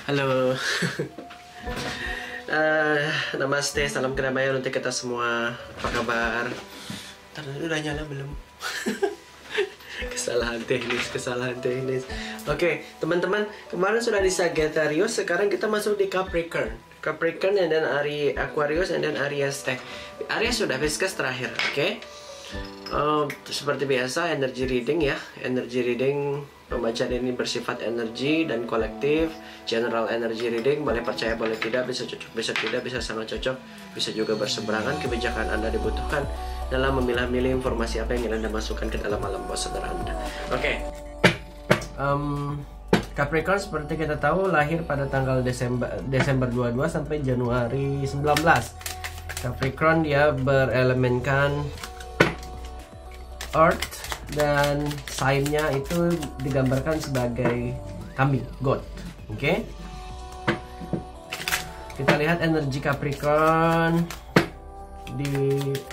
Halo. Namaste, salam kedamaian untuk kita semua. Apa kabar? Udah nyala belum? Kesalahan teknis. Oke, teman-teman, kemarin sudah di Sagittarius, sekarang kita masuk di Capricorn. Capricorn and then Aquarius and then Aries teh. Aries sudah Pisces terakhir, oke? Seperti biasa, energy reading ya. Energy reading, pembacaan ini bersifat energi dan kolektif. General energy reading, boleh percaya boleh tidak, bisa cocok bisa tidak, bisa sangat cocok, bisa juga berseberangan. Kebijakan Anda dibutuhkan dalam memilah-milih informasi apa yang Anda masukkan ke dalam alam bawah sadar Anda. Oke. Capricorn seperti kita tahu lahir pada tanggal Desember 22 sampai Januari 19. Capricorn dia berelemenkan Earth dan sign-nya itu digambarkan sebagai kambing, goat. Oke. Kita lihat energi Capricorn di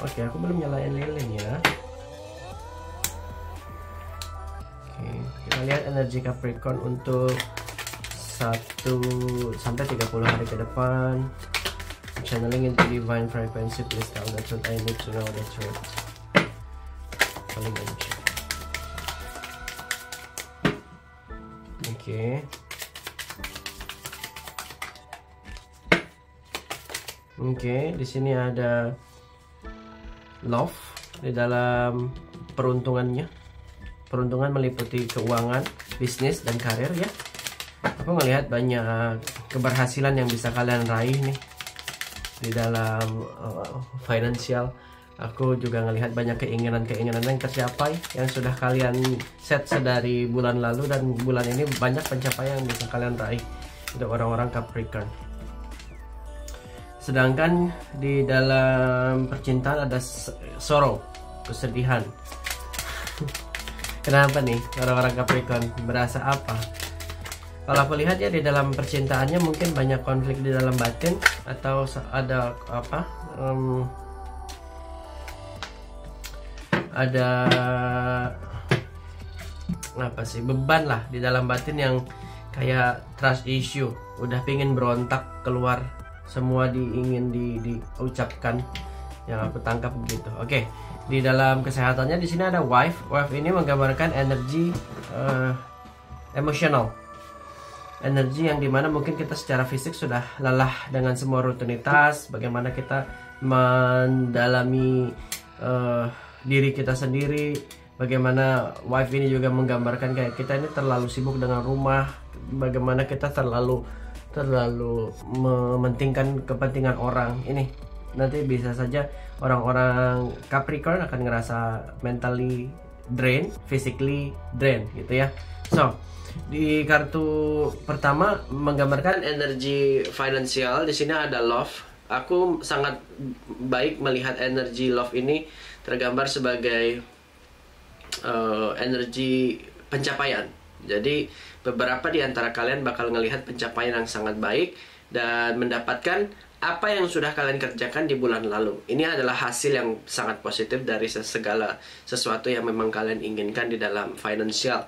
aku belum nyalain lilin ya. Oke, kita lihat energi Capricorn untuk 1 sampai 30 hari ke depan. Channeling into divine frequency, please tell the truth. I need to know the truth. Oke, di sini ada love di dalam peruntungannya. Peruntungan meliputi keuangan, bisnis dan karir ya. Aku melihat banyak keberhasilan yang bisa kalian raih nih di dalam financial. Aku juga ngelihat banyak keinginan-keinginan yang tercapai yang sudah kalian set sedari bulan lalu, dan bulan ini banyak pencapaian yang bisa kalian raih untuk orang-orang Capricorn. Sedangkan di dalam percintaan ada sorrow, kesedihan. Kenapa nih orang-orang Capricorn berasa apa? Kalau aku lihat ya, di dalam percintaannya mungkin banyak konflik di dalam batin, atau ada beban lah di dalam batin yang kayak trust issue, udah pingin berontak keluar semua ingin diucapkan, yang aku tangkap begitu. Oke, di dalam kesehatannya di sini ada wife. Wife ini menggambarkan energi emosional, energi yang dimana mungkin kita secara fisik sudah lelah dengan semua rutinitas. Bagaimana kita mendalami diri kita sendiri. Bagaimana wife ini juga menggambarkan kayak kita ini terlalu sibuk dengan rumah. Bagaimana kita terlalu mementingkan kepentingan orang. Ini nanti bisa saja orang-orang Capricorn akan ngerasa mentally drain, physically drain gitu ya. So, di kartu pertama menggambarkan energi finansial. Di sini ada love. Aku sangat baik melihat energi love ini tergambar sebagai energi pencapaian. Jadi beberapa di antara kalian bakal melihat pencapaian yang sangat baik dan mendapatkan apa yang sudah kalian kerjakan di bulan lalu. Ini adalah hasil yang sangat positif dari segala sesuatu yang memang kalian inginkan di dalam financial.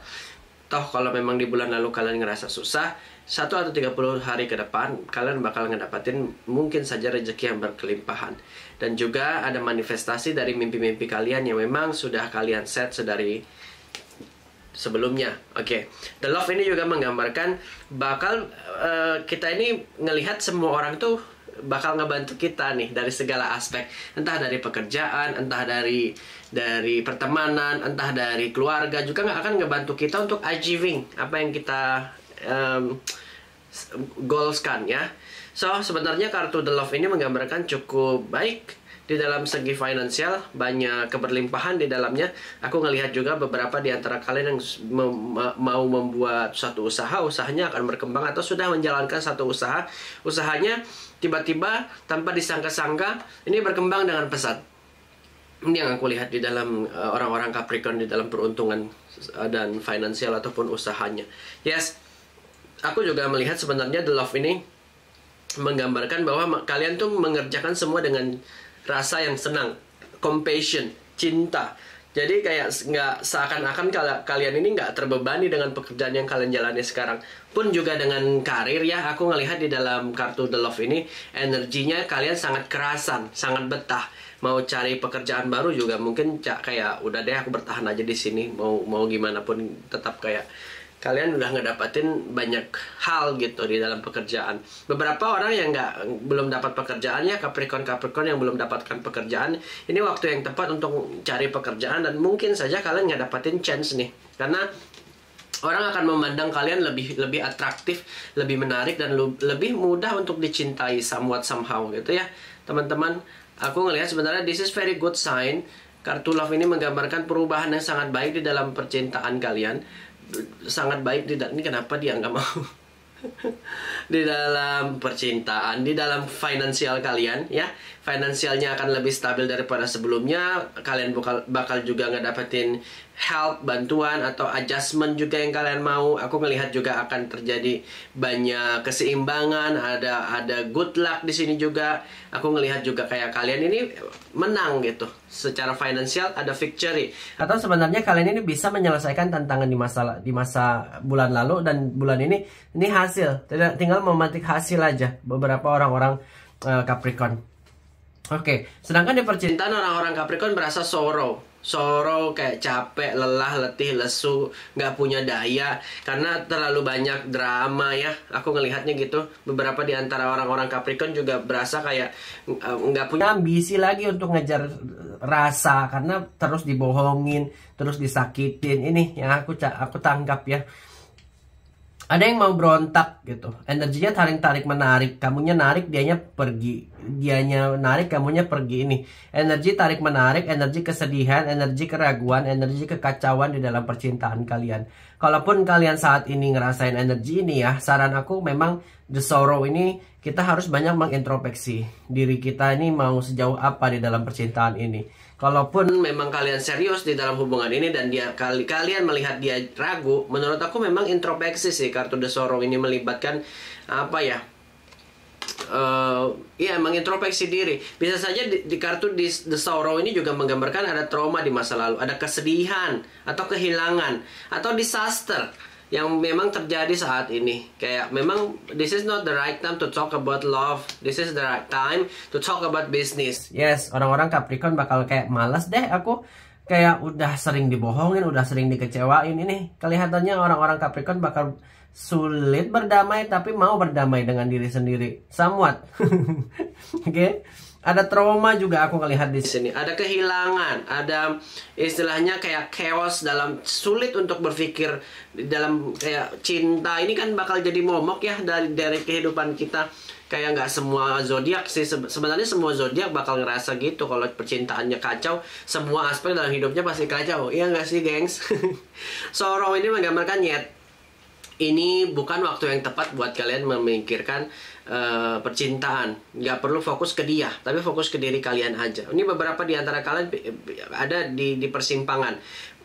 Toh kalau memang di bulan lalu kalian ngerasa susah, 1 atau 30 hari ke depan kalian bakal ngedapatin mungkin saja rezeki yang berkelimpahan. Dan juga ada manifestasi dari mimpi-mimpi kalian yang memang sudah kalian set sedari sebelumnya. Oke. The love ini juga menggambarkan bakal kita ini ngelihat semua orang tuh bakal ngebantu kita nih dari segala aspek, entah dari pekerjaan, entah dari pertemanan, entah dari keluarga, juga nggak akan ngebantu kita untuk achieving apa yang kita goalskan ya. So sebenarnya kartu The Love ini menggambarkan cukup baik di dalam segi finansial, banyak keberlimpahan di dalamnya. Aku ngelihat juga beberapa di antara kalian yang mau membuat suatu usaha, usahanya akan berkembang, atau sudah menjalankan satu usahanya tiba-tiba tanpa disangka-sangka ini berkembang dengan pesat. Ini yang aku lihat di dalam orang-orang Capricorn di dalam peruntungan dan finansial ataupun usahanya. Yes, aku juga melihat sebenarnya The Love ini menggambarkan bahwa kalian tuh mengerjakan semua dengan rasa yang senang, compassion, cinta. Jadi kayak nggak seakan-akan kalian ini nggak terbebani dengan pekerjaan yang kalian jalani sekarang. Pun juga dengan karir ya, aku ngelihat di dalam kartu The Love ini energinya kalian sangat kerasan, sangat betah. Mau cari pekerjaan baru juga mungkin kayak udah deh aku bertahan aja di sini. Mau gimana pun tetap kayak kalian udah ngedapatin banyak hal gitu di dalam pekerjaan. Beberapa orang yang belum dapat pekerjaannya, Capricorn yang belum dapatkan pekerjaan, ini waktu yang tepat untuk cari pekerjaan, dan mungkin saja kalian nggak dapatin chance nih, karena orang akan memandang kalian lebih atraktif, lebih menarik, dan lebih mudah untuk dicintai somehow gitu ya teman-teman. Aku ngelihat sebenarnya this is very good sign. Kartu Love ini menggambarkan perubahan yang sangat baik di dalam percintaan kalian. Sangat baik ini kenapa dia nggak mau di dalam percintaan, di dalam finansial kalian ya, finansialnya akan lebih stabil daripada sebelumnya. Kalian bakal juga ngedapetin help, bantuan atau adjustment juga yang kalian mau. Aku melihat juga akan terjadi banyak keseimbangan, ada good luck di sini juga. Aku ngelihat juga kayak kalian ini menang gitu. Secara finansial ada victory. Atau sebenarnya kalian ini bisa menyelesaikan tantangan di masa bulan lalu dan bulan ini hasil. Tinggal memetik hasil aja beberapa orang-orang Capricorn. Oke, sedangkan di percintaan orang-orang Capricorn berasa sorrow kayak capek, lelah, letih, lesu, nggak punya daya karena terlalu banyak drama ya. Aku ngelihatnya gitu. Beberapa di antara orang-orang Capricorn juga berasa kayak nggak punya ambisi lagi untuk ngejar rasa karena terus dibohongin, terus disakitin. Ini yang aku tangkap ya. Ada yang mau berontak gitu. Energinya tarik menarik. Kamunya narik, dianya pergi. Dianya narik, kamunya pergi. Ini energi tarik menarik, energi kesedihan, energi keraguan, energi kekacauan di dalam percintaan kalian. Kalaupun kalian saat ini ngerasain energi ini ya, saran aku memang the sorrow ini kita harus banyak mengintrospeksi diri kita ini mau sejauh apa di dalam percintaan ini. Kalaupun memang kalian serius di dalam hubungan ini dan kalian melihat dia ragu, menurut aku memang introspeksi sih. Kartu The Sorrow ini melibatkan apa ya? Ya mengintrospeksi diri. Bisa saja di kartu The Sorrow ini juga menggambarkan ada trauma di masa lalu, ada kesedihan atau kehilangan atau disaster yang memang terjadi saat ini. Kayak memang this is not the right time to talk about love. This is the right time to talk about business. Yes, orang-orang Capricorn bakal kayak malas deh aku. Kayak udah sering dibohongin, udah sering dikecewain. Ini kelihatannya orang-orang Capricorn bakal sulit berdamai, tapi mau berdamai dengan diri sendiri. Somewhat. Oke. Ada trauma juga aku ngelihat di sini. Ada kehilangan, ada istilahnya kayak chaos dalam sulit untuk berpikir dalam kayak cinta. Ini kan bakal jadi momok ya dari kehidupan kita. Kayak nggak semua zodiak sih. Sebenarnya semua zodiak bakal ngerasa gitu kalau percintaannya kacau. Semua aspek dalam hidupnya pasti kacau. Iya nggak sih, gengs? Sorrow ini menggambarkan ini bukan waktu yang tepat buat kalian memikirkan percintaan. Nggak perlu fokus ke dia, tapi fokus ke diri kalian aja. Ini beberapa di antara kalian ada di persimpangan.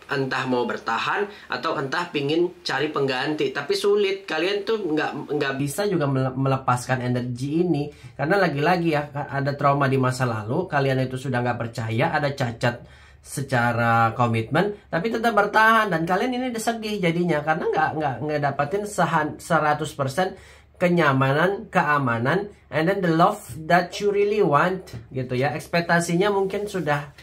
Entah mau bertahan atau entah pingin cari pengganti, tapi sulit. Kalian tuh nggak bisa juga melepaskan energi ini karena lagi-lagi ya ada trauma di masa lalu. Kalian itu sudah nggak percaya, ada cacat secara komitmen, tapi tetap bertahan dan kalian ini sedih jadinya karena nggak dapatin 100% kenyamanan, keamanan, and then the love that you really want gitu ya. Ekspektasinya mungkin sudah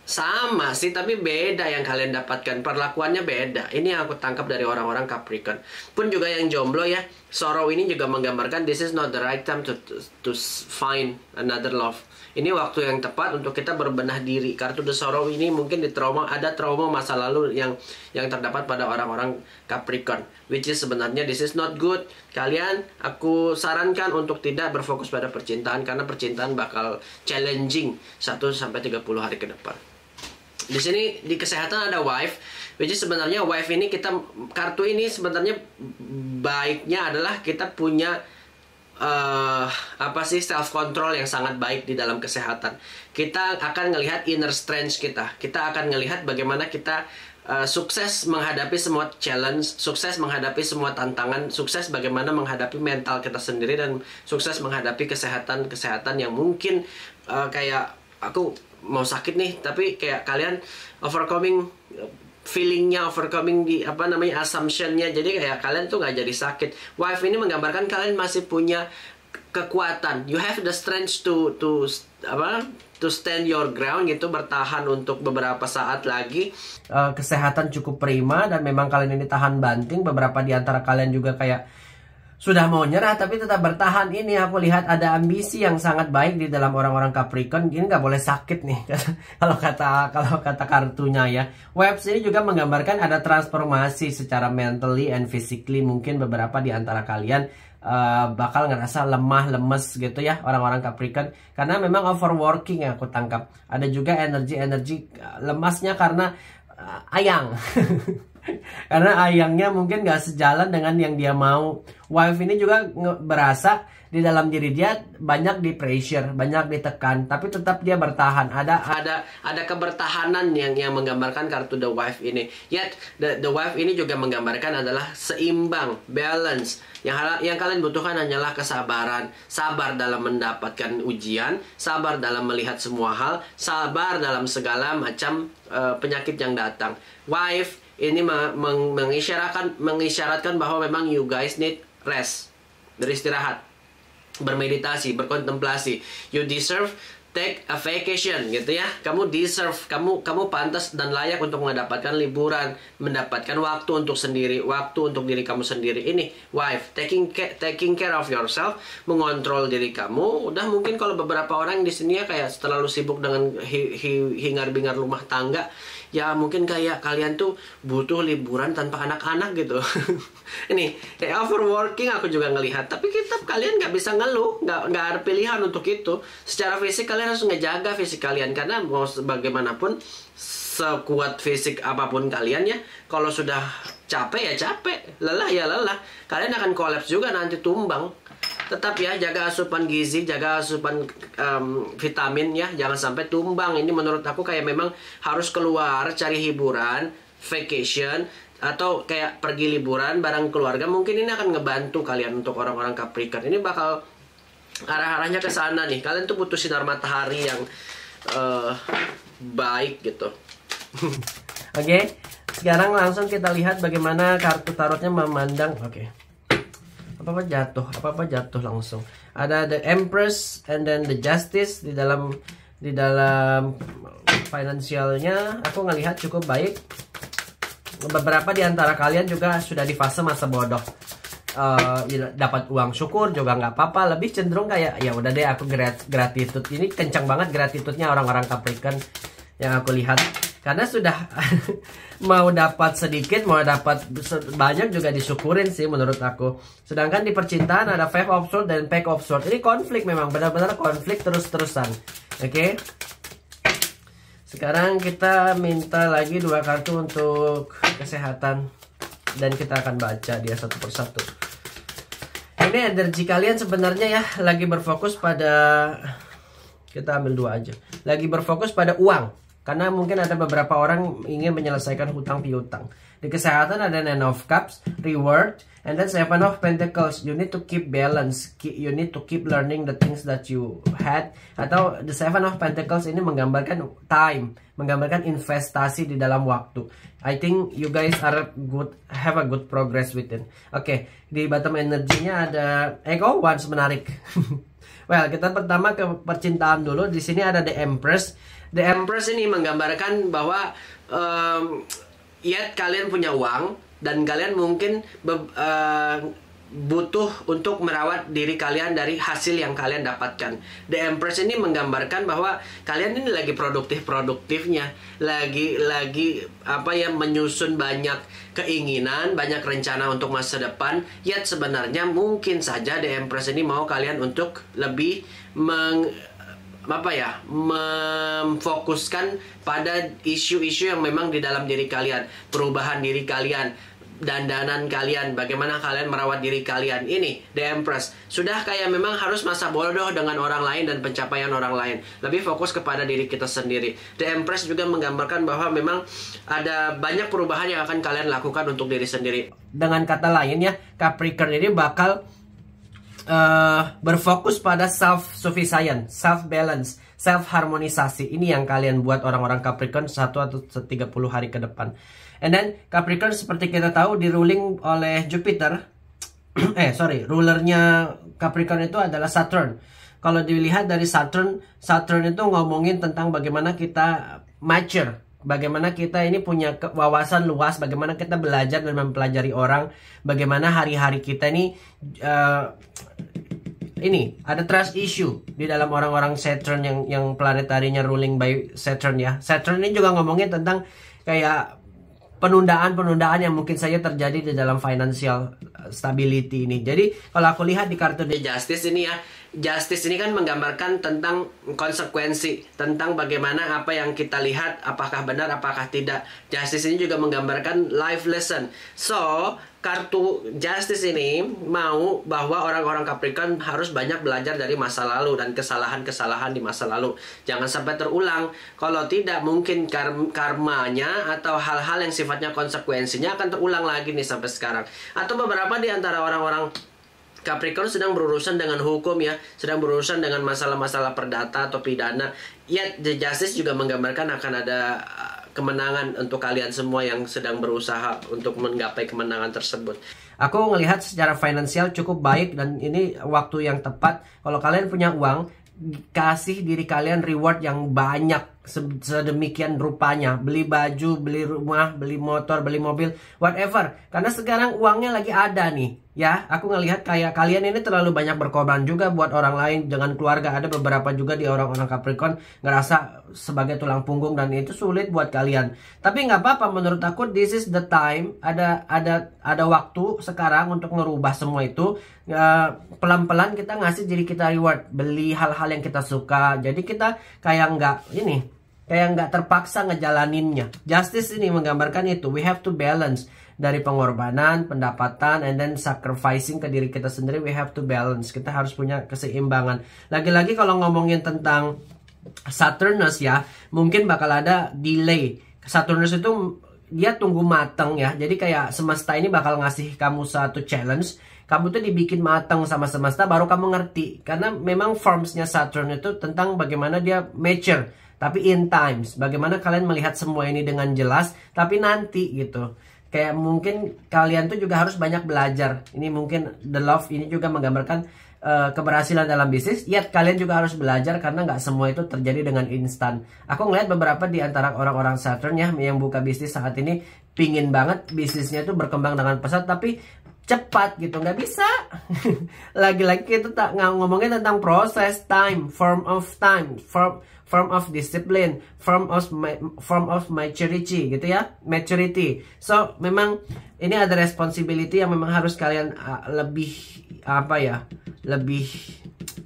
sama sih, tapi beda yang kalian dapatkan. Perlakuannya beda. Ini yang aku tangkap dari orang-orang Capricorn. Pun juga yang jomblo ya, sorrow ini juga menggambarkan this is not the right time to find another love. Ini waktu yang tepat untuk kita berbenah diri. Kartu The Sorrow ini mungkin ada trauma masa lalu yang terdapat pada orang-orang Capricorn, which is sebenarnya this is not good. Kalian, aku sarankan untuk tidak berfokus pada percintaan karena percintaan bakal challenging 1-30 hari ke depan. Di sini di kesehatan ada wife, which is sebenarnya wife ini kartu ini sebenarnya baiknya adalah kita punya self control yang sangat baik di dalam kesehatan. Kita akan ngelihat inner strength kita. Kita akan ngelihat bagaimana kita sukses menghadapi semua challenge, sukses menghadapi semua tantangan, sukses bagaimana menghadapi mental kita sendiri dan sukses menghadapi kesehatan yang mungkin kayak aku mau sakit nih, tapi kayak kalian overcoming feelingnya, overcoming di apa namanya assumptionnya, jadi kayak kalian tuh nggak jadi sakit. Wife ini menggambarkan kalian masih punya kekuatan, you have the strength to stand your ground gitu, bertahan untuk beberapa saat lagi. Kesehatan cukup prima dan memang kalian ini tahan banting. Beberapa di antara kalian juga kayak sudah mau nyerah tapi tetap bertahan. Ini aku lihat ada ambisi yang sangat baik di dalam orang-orang Capricorn. Ini nggak boleh sakit nih kalau kata kartunya ya. Waves ini juga menggambarkan ada transformasi secara mentally and physically. Mungkin beberapa di antara kalian bakal ngerasa lemah, lemes gitu ya, orang-orang Capricorn, karena memang overworking yang aku tangkap. Ada juga energi lemasnya karena ayang. Karena ayangnya mungkin gak sejalan dengan yang dia mau. Wife ini juga berasa di dalam diri dia banyak di pressure, banyak ditekan, tapi tetap dia bertahan. Ada kebertahanan yang menggambarkan kartu The Wife ini. Yet the Wife ini juga menggambarkan adalah seimbang, balance. Yang kalian butuhkan hanyalah kesabaran, sabar dalam mendapatkan ujian, sabar dalam melihat semua hal, sabar dalam segala macam penyakit yang datang. Wife ini mengisyaratkan bahwa memang you guys need rest, beristirahat, bermeditasi, berkontemplasi. You deserve take a vacation gitu ya. Kamu deserve, kamu pantas dan layak untuk mendapatkan liburan, mendapatkan waktu untuk sendiri, waktu untuk diri kamu sendiri. Ini wife, taking care of yourself, mengontrol diri kamu. Udah mungkin kalau beberapa orang di sini ya kayak terlalu sibuk dengan hingar-bingar rumah tangga, ya mungkin kayak kalian tuh butuh liburan tanpa anak-anak gitu. Ini kayak overworking aku juga ngelihat. Tapi kalian nggak bisa ngeluh, nggak ada pilihan untuk itu. Secara fisik kalian harus ngejaga fisik kalian, karena mau bagaimanapun sekuat fisik apapun kalian ya, kalau sudah capek ya capek, lelah ya lelah, kalian akan kolaps juga nanti, tumbang. Tetap ya, jaga asupan gizi, jaga asupan vitamin ya, jangan sampai tumbang. Ini menurut aku kayak memang harus keluar, cari hiburan, vacation, atau kayak pergi liburan bareng keluarga. Mungkin ini akan ngebantu kalian untuk orang-orang Capricorn. Ini bakal arah-arahnya ke sana nih. Kalian tuh butuh sinar matahari yang baik gitu. Oke, sekarang langsung kita lihat bagaimana kartu tarotnya memandang. Oke. Apa-apa jatuh langsung. Ada the Empress and then the Justice di dalam finansialnya. Aku ngelihat cukup baik. Beberapa di antara kalian juga sudah di fase masa bodoh. Dapat uang syukur juga nggak apa-apa. Lebih cenderung kayak ya udah deh aku gratitude. Ini kencang banget gratitude-nya orang-orang Capricorn yang aku lihat. Karena sudah mau dapat sedikit, mau dapat banyak juga disyukurin sih menurut aku. Sedangkan di percintaan ada Five of Swords dan Pack of Swords. Ini konflik, memang benar-benar konflik terus-terusan. Oke. Sekarang kita minta lagi 2 kartu untuk kesehatan. Dan kita akan baca dia satu persatu. Ini energi kalian sebenarnya ya lagi berfokus pada, kita ambil 2 aja. Lagi berfokus pada uang. Karena mungkin ada beberapa orang ingin menyelesaikan hutang piutang. Di kesehatan ada Nine of Cups, reward, and then Seven of Pentacles. You need to keep balance. You need to keep learning the things that you had. Atau the Seven of Pentacles ini menggambarkan time, menggambarkan investasi di dalam waktu. I think you guys are have a good progress with it. Oke, di bottom energinya ada Echo Wands, menarik. Well, kita pertama ke percintaan dulu. Di sini ada The Empress. The Empress ini menggambarkan bahwa kalian punya uang dan kalian mungkin butuh untuk merawat diri kalian dari hasil yang kalian dapatkan. The Empress ini menggambarkan bahwa kalian ini lagi produktifnya, lagi menyusun banyak keinginan, banyak rencana untuk masa depan. Yet sebenarnya mungkin saja The Empress ini mau kalian untuk lebih memfokuskan pada isu-isu yang memang di dalam diri kalian, perubahan diri kalian, dandanan kalian, bagaimana kalian merawat diri kalian. Ini The Empress sudah kayak memang harus masa bodoh dengan orang lain dan pencapaian orang lain, lebih fokus kepada diri kita sendiri. The Empress juga menggambarkan bahwa memang ada banyak perubahan yang akan kalian lakukan untuk diri sendiri. Dengan kata lain ya, Capricorn ini bakal berfokus pada self-sufficient, self-balance, self-harmonisasi. Ini yang kalian buat orang-orang Capricorn 1 atau 30 hari ke depan. And then Capricorn seperti kita tahu di ruling oleh Jupiter. Rulernya Capricorn itu adalah Saturn. Kalau dilihat dari Saturn itu ngomongin tentang bagaimana kita mature, bagaimana kita ini punya wawasan luas, bagaimana kita belajar dan mempelajari orang, bagaimana hari-hari kita ini ada trust issue di dalam orang-orang Saturn yang planetarinya ruling by Saturn ya. Saturn ini juga ngomongin tentang kayak penundaan-penundaan yang mungkin saja terjadi di dalam financial stability ini. Jadi kalau aku lihat di kartu The Justice ini ya, Justice ini kan menggambarkan tentang konsekuensi, tentang bagaimana apa yang kita lihat apakah benar apakah tidak. Justice ini juga menggambarkan life lesson. So kartu Justice ini mau bahwa orang-orang Capricorn harus banyak belajar dari masa lalu dan kesalahan-kesalahan di masa lalu. Jangan sampai terulang. Kalau tidak, mungkin karmanya atau hal-hal yang sifatnya konsekuensinya akan terulang lagi nih sampai sekarang. Atau beberapa di antara orang-orang Capricorn sedang berurusan dengan hukum ya, sedang berurusan dengan masalah-masalah perdata atau pidana. Yet The Justice juga menggambarkan akan ada kemenangan untuk kalian semua yang sedang berusaha untuk menggapai kemenangan tersebut. Aku melihat secara finansial cukup baik dan ini waktu yang tepat. Kalau kalian punya uang, kasih diri kalian reward yang banyak sedemikian rupanya. Beli baju, beli rumah, beli motor, beli mobil, whatever. Karena sekarang uangnya lagi ada nih. Ya, aku ngelihat kayak kalian ini terlalu banyak berkorban juga buat orang lain dengan keluarga. Ada beberapa juga di orang-orang Capricorn ngerasa sebagai tulang punggung dan itu sulit buat kalian. Tapi nggak apa-apa, menurut aku this is the time. Ada waktu sekarang untuk ngerubah semua itu. Pelan-pelan kita ngasih diri kita reward, beli hal-hal yang kita suka. Jadi kita kayak nggak terpaksa ngejalaninnya. Justice ini menggambarkan itu. We have to balance. Dari pengorbanan, pendapatan, and then sacrificing ke diri kita sendiri, we have to balance. Kita harus punya keseimbangan. Lagi-lagi kalau ngomongin tentang Saturnus ya, mungkin bakal ada delay. Saturnus itu dia tunggu mateng ya. Jadi kayak semesta ini bakal ngasih kamu satu challenge. Kamu tuh dibikin mateng sama semesta baru kamu ngerti. Karena memang formsnya Saturn itu tentang bagaimana dia mature. Tapi in times. Bagaimana kalian melihat semua ini dengan jelas. Tapi nanti gitu. Kayak mungkin kalian tuh juga harus banyak belajar. Ini mungkin The Love ini juga menggambarkan keberhasilan dalam bisnis. Yet kalian juga harus belajar karena nggak semua itu terjadi dengan instan. Aku ngeliat beberapa di antara orang-orang Saturn ya yang buka bisnis saat ini pingin banget bisnisnya itu berkembang dengan pesat tapi cepat gitu, nggak bisa. Lagi-lagi kita tak ngomongin tentang proses, time, form of discipline, form of maturity gitu ya, maturity. So memang ini ada responsibility yang memang harus kalian lebih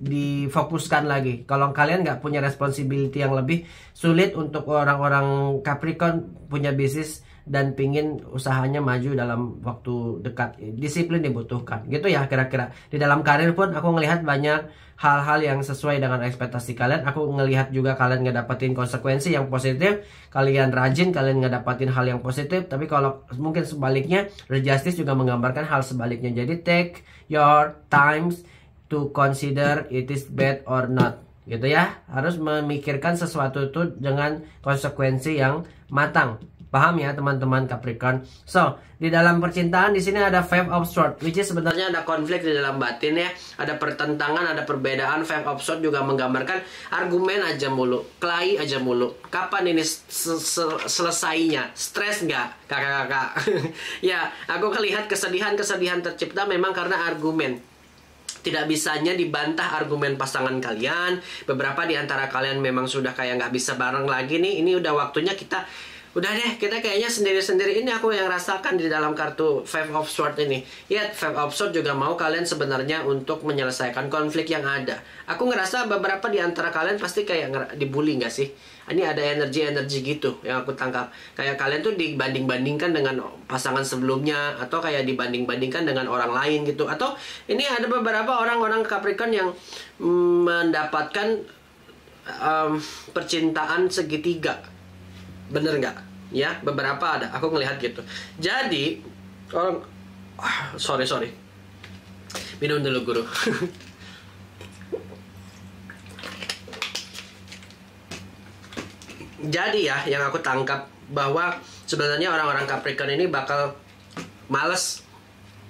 difokuskan lagi. Kalau kalian nggak punya responsibility yang lebih, sulit untuk orang-orang Capricorn punya bisnis dan pingin usahanya maju dalam waktu dekat. Disiplin dibutuhkan gitu ya kira-kira. Di dalam karir pun aku ngelihat banyak hal-hal yang sesuai dengan ekspektasi kalian. Aku ngelihat juga kalian ngedapetin konsekuensi yang positif. Kalian rajin, kalian ngedapetin hal yang positif. Tapi kalau mungkin sebaliknya, The Justice juga menggambarkan hal sebaliknya. Jadi take your times to consider it is bad or not gitu ya. Harus memikirkan sesuatu itu dengan konsekuensi yang matang. Paham ya teman-teman Capricorn. So, di dalam percintaan di sini ada Five of Swords, which is sebenarnya ada konflik di dalam batin ya. Ada pertentangan, ada perbedaan. Five of Swords juga menggambarkan argumen aja mulu, kelahi aja mulu. Kapan ini selesainya? Stres nggak kakak-kakak? Ya, aku melihat kesedihan-kesedihan tercipta memang karena argumen. Tidak bisanya dibantah argumen pasangan kalian. Beberapa di antara kalian memang sudah kayak nggak bisa bareng lagi nih. Ini udah waktunya kita kita kayaknya sendiri-sendiri. Ini aku yang rasakan di dalam kartu Five of Swords ini. Ya, Five of Swords juga mau kalian sebenarnya untuk menyelesaikan konflik yang ada. Aku ngerasa beberapa di antara kalian pasti kayak dibully nggak sih? Ini ada energi-energi gitu yang aku tangkap. Kayak kalian tuh dibanding-bandingkan dengan pasangan sebelumnya. Atau kayak dibanding-bandingkan dengan orang lain gitu. Atau ini ada beberapa orang-orang Capricorn yang mendapatkan percintaan segitiga. Bener nggak? Ya, beberapa ada. Aku ngelihat gitu. Jadi, sorry. Minum dulu guru. Jadi ya, yang aku tangkap bahwa sebenarnya orang-orang Capricorn ini bakal males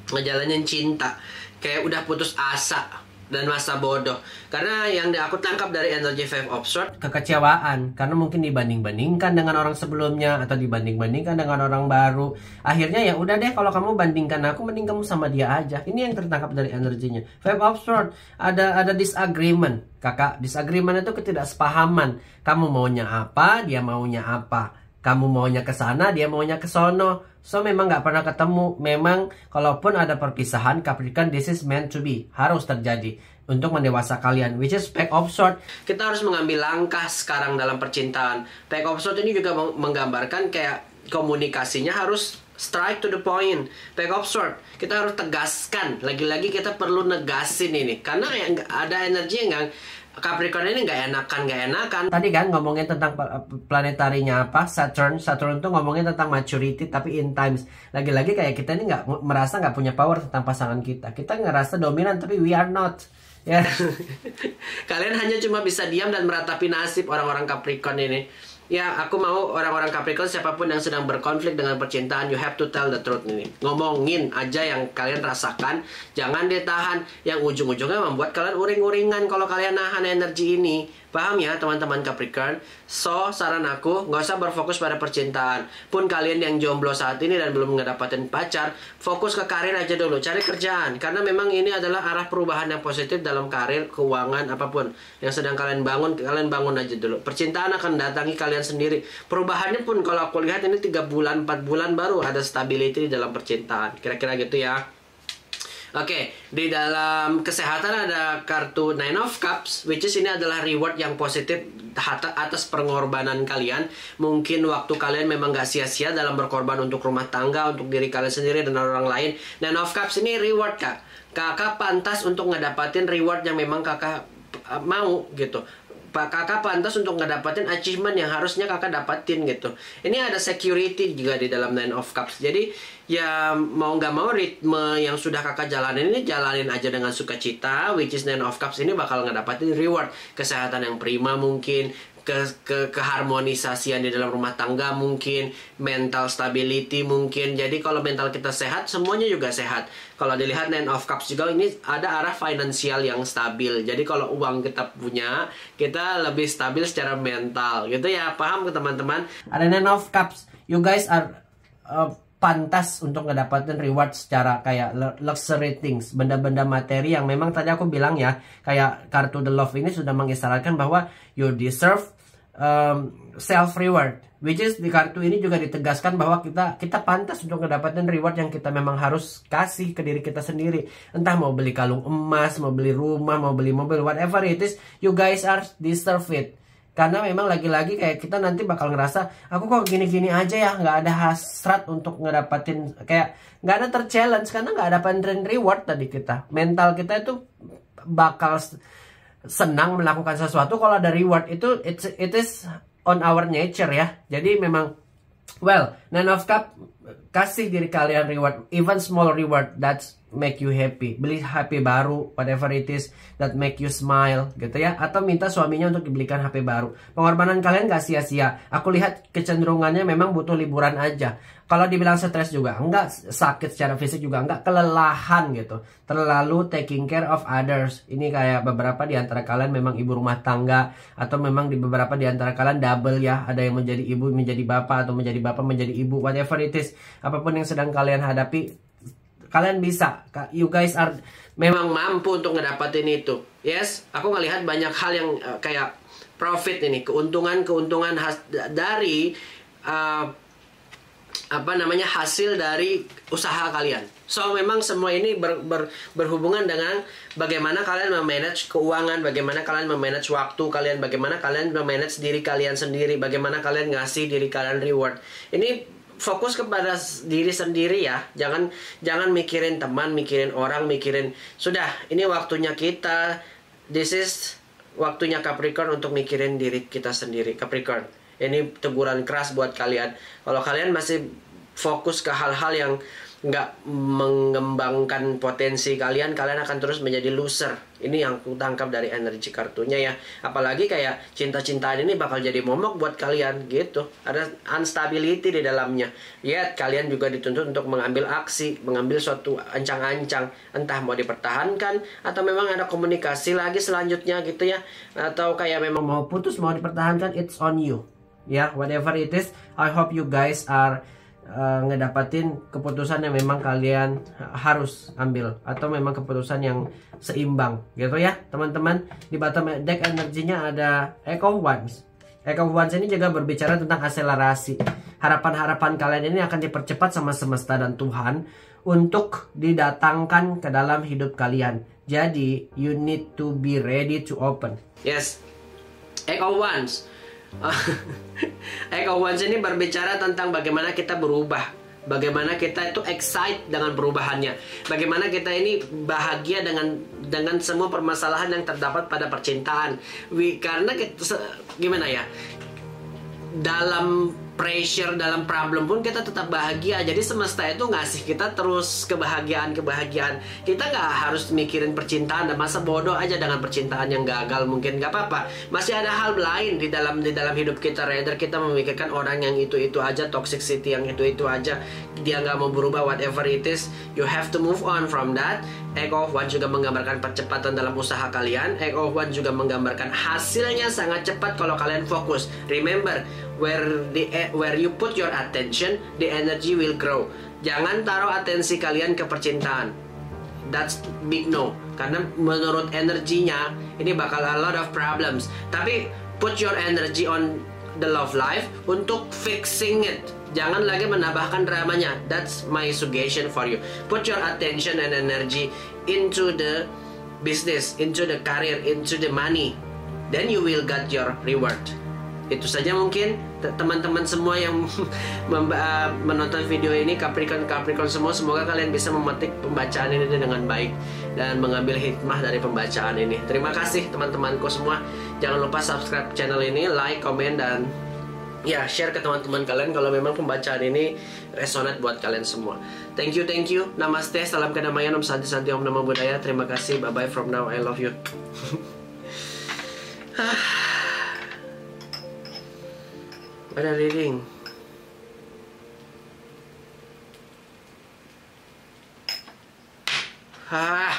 ngejalanin cinta, kayak udah putus asa dan masa bodoh. Karena yang aku tangkap dari energi Five of Swords, kekecewaan karena mungkin dibanding-bandingkan dengan orang sebelumnya atau dibanding-bandingkan dengan orang baru. Akhirnya ya udah deh, kalau kamu bandingkan aku, mending kamu sama dia aja. Ini yang tertangkap dari energinya. Five of Swords, ada disagreement. Kakak, disagreement itu ketidaksepahaman. Kamu maunya apa, dia maunya apa. Kamu maunya ke sana, dia maunya ke sono. So memang nggak pernah ketemu. Memang kalaupun ada perpisahan, Capricorn, this is meant to be. Harus terjadi untuk mendewasa kalian, which is Pack of Swords. Kita harus mengambil langkah sekarang dalam percintaan. Pack of Swords ini juga menggambarkan kayak komunikasinya harus strike to the point. Pack of Swords, kita harus tegaskan. Lagi-lagi kita perlu negasin ini, karena ada energi yang Capricorn ini nggak enakan. Tadi kan ngomongin tentang planetarinya apa, Saturn tuh ngomongin tentang maturity, tapi in times. Lagi-lagi kayak kita ini merasa nggak punya power tentang pasangan kita. Kita ngerasa dominan, tapi we are not. Ya, kalian hanya cuma bisa diam dan meratapi nasib orang-orang Capricorn ini. Ya, aku mau orang-orang Capricorn, siapapun yang sedang berkonflik dengan percintaan, you have to tell the truth ini. Ngomongin aja yang kalian rasakan, jangan ditahan. Yang ujung-ujungnya membuat kalian uring-uringan kalau kalian nahan energi ini. Paham ya teman-teman Capricorn? So, saran aku, nggak usah berfokus pada percintaan. Pun kalian yang jomblo saat ini dan belum ngedapatin pacar, fokus ke karir aja dulu, cari kerjaan. Karena memang ini adalah arah perubahan yang positif dalam karir, keuangan, apapun yang sedang kalian bangun aja dulu. Percintaan akan datangi kalian sendiri. Perubahannya pun kalau aku lihat ini 3 bulan, 4 bulan baru ada stability di dalam percintaan. Kira-kira gitu ya. Oke, di dalam kesehatan ada kartu Nine of Cups, which is ini adalah reward yang positif atas pengorbanan kalian. Mungkin waktu kalian memang gak sia-sia dalam berkorban untuk rumah tangga, untuk diri kalian sendiri dan orang lain. Nine of Cups ini reward, Kak. Kakak pantas untuk ngedapatin reward yang memang kakak mau gitu. Kakak pantas untuk ngedapatin achievement yang harusnya kakak dapatin gitu. Ini ada security juga di dalam Nine of Cups. Jadi ya mau nggak mau ritme yang sudah kakak jalanin ini jalanin aja dengan sukacita, which is Nine of Cups ini bakal ngedapatin reward. Kesehatan yang prima mungkin, keharmonisasian di dalam rumah tangga mungkin, mental stability mungkin. Jadi kalau mental kita sehat, semuanya juga sehat. Kalau dilihat Nine of Cups juga ini ada arah finansial yang stabil. Jadi kalau uang kita punya, kita lebih stabil secara mental gitu ya. Paham ke teman-teman? Ada Nine of Cups. You guys are pantas untuk ngedapatin reward secara kayak luxury things, benda-benda materi yang memang tadi aku bilang ya, kayak kartu The Love ini sudah mengisyaratkan bahwa you deserve self reward, which is di kartu ini juga ditegaskan bahwa kita pantas untuk mendapatkan reward yang kita memang harus kasih ke diri kita sendiri. Entah mau beli kalung emas, mau beli rumah, mau beli mobil, whatever it is, you guys are deserve it. Karena memang lagi-lagi kayak kita nanti bakal ngerasa, aku kok gini-gini aja ya, nggak ada hasrat untuk ngedapatin, kayak nggak ada terchallenge karena nggak ada dapatin reward tadi kita. Mental kita itu bakal senang melakukan sesuatu kalau ada reward. Itu it is on our nature ya. Jadi memang Nine of Cups kasih diri kalian reward, even small reward that's make you happy. Beli HP baru, whatever it is that make you smile gitu ya. Atau minta suaminya untuk dibelikan HP baru. Pengorbanan kalian gak sia-sia. Aku lihat kecenderungannya memang butuh liburan aja. Kalau dibilang stres juga enggak, sakit secara fisik juga enggak, kelelahan gitu. Terlalu taking care of others. Ini kayak beberapa di antara kalian memang ibu rumah tangga, atau memang di beberapa di antara kalian double ya. Ada yang menjadi ibu menjadi bapak, atau menjadi bapak menjadi ibu, whatever it is. Apapun yang sedang kalian hadapi, kalian bisa. You guys are memang mampu untuk ngedapatin itu. Yes, aku ngelihat banyak hal yang kayak profit ini, keuntungan dari hasil dari usaha kalian. So memang semua ini berhubungan dengan bagaimana kalian memanage keuangan, bagaimana kalian memanage waktu kalian, bagaimana kalian memanage diri kalian sendiri, bagaimana kalian ngasih diri kalian reward. Ini fokus kepada diri sendiri ya. Jangan mikirin teman, mikirin orang, mikirin sudah ini waktunya kita. This is waktunya Capricorn untuk mikirin diri kita sendiri. Capricorn, ini teguran keras buat kalian. Kalau kalian masih fokus ke hal-hal yang nggak mengembangkan potensi kalian, kalian akan terus menjadi loser. Ini yang aku tangkap dari energi kartunya ya. Apalagi kayak cinta-cintaan ini bakal jadi momok buat kalian gitu. Ada instability di dalamnya. Ya, kalian juga dituntut untuk mengambil aksi, mengambil suatu ancang-ancang. Entah mau dipertahankan atau memang ada komunikasi lagi selanjutnya gitu ya. Atau kayak memang mau putus, mau dipertahankan, it's on you. Ya, whatever it is, I hope you guys are ngedapatin keputusan yang memang kalian harus ambil, atau memang keputusan yang seimbang gitu ya teman-teman. Di bottom deck energinya ada Eight of Wands. Eight of Wands ini juga berbicara tentang akselerasi. Harapan-harapan kalian ini akan dipercepat sama semesta dan Tuhan untuk didatangkan ke dalam hidup kalian. Jadi you need to be ready to open. Yes, Eight of Wands. Eight of Wands ini berbicara tentang bagaimana kita berubah, bagaimana kita itu excited dengan perubahannya, bagaimana kita ini bahagia dengan semua permasalahan yang terdapat pada percintaan. Karena kita, gimana ya, dalam pressure, dalam problem pun kita tetap bahagia. Jadi semesta itu ngasih kita terus kebahagiaan. Kita nggak harus mikirin percintaan. Dan masa bodoh aja dengan percintaan yang gagal, mungkin nggak apa-apa. Masih ada hal lain di dalam hidup kita. Rather kita memikirkan orang yang itu aja, toxicity yang itu aja, dia nggak mau berubah, whatever it is, you have to move on from that. Eight of Wands juga menggambarkan percepatan dalam usaha kalian. Eight of Wands juga menggambarkan hasilnya sangat cepat kalau kalian fokus. Remember, where you put your attention, the energy will grow. Jangan taruh atensi kalian ke percintaan. That's big no. Karena menurut energinya ini bakal a lot of problems. Tapi put your energy on the love life untuk fixing it. Jangan lagi menambahkan dramanya. That's my suggestion for you. Put your attention and energy into the business, into the career, into the money. Then you will get your reward. Itu saja mungkin teman-teman semua yang menonton video ini, Capricorn semua, semoga kalian bisa memetik pembacaan ini dengan baik dan mengambil hikmah dari pembacaan ini. Terima kasih teman-temanku semua. Jangan lupa subscribe channel ini, like, komen, dan ya share ke teman-teman kalian kalau memang pembacaan ini resonate buat kalian semua. Thank you. Namaste, salam kedamaian, Om Santi, Om Namo Buddhaya. Terima kasih, bye bye from now, I love you. Ada reading. Hah.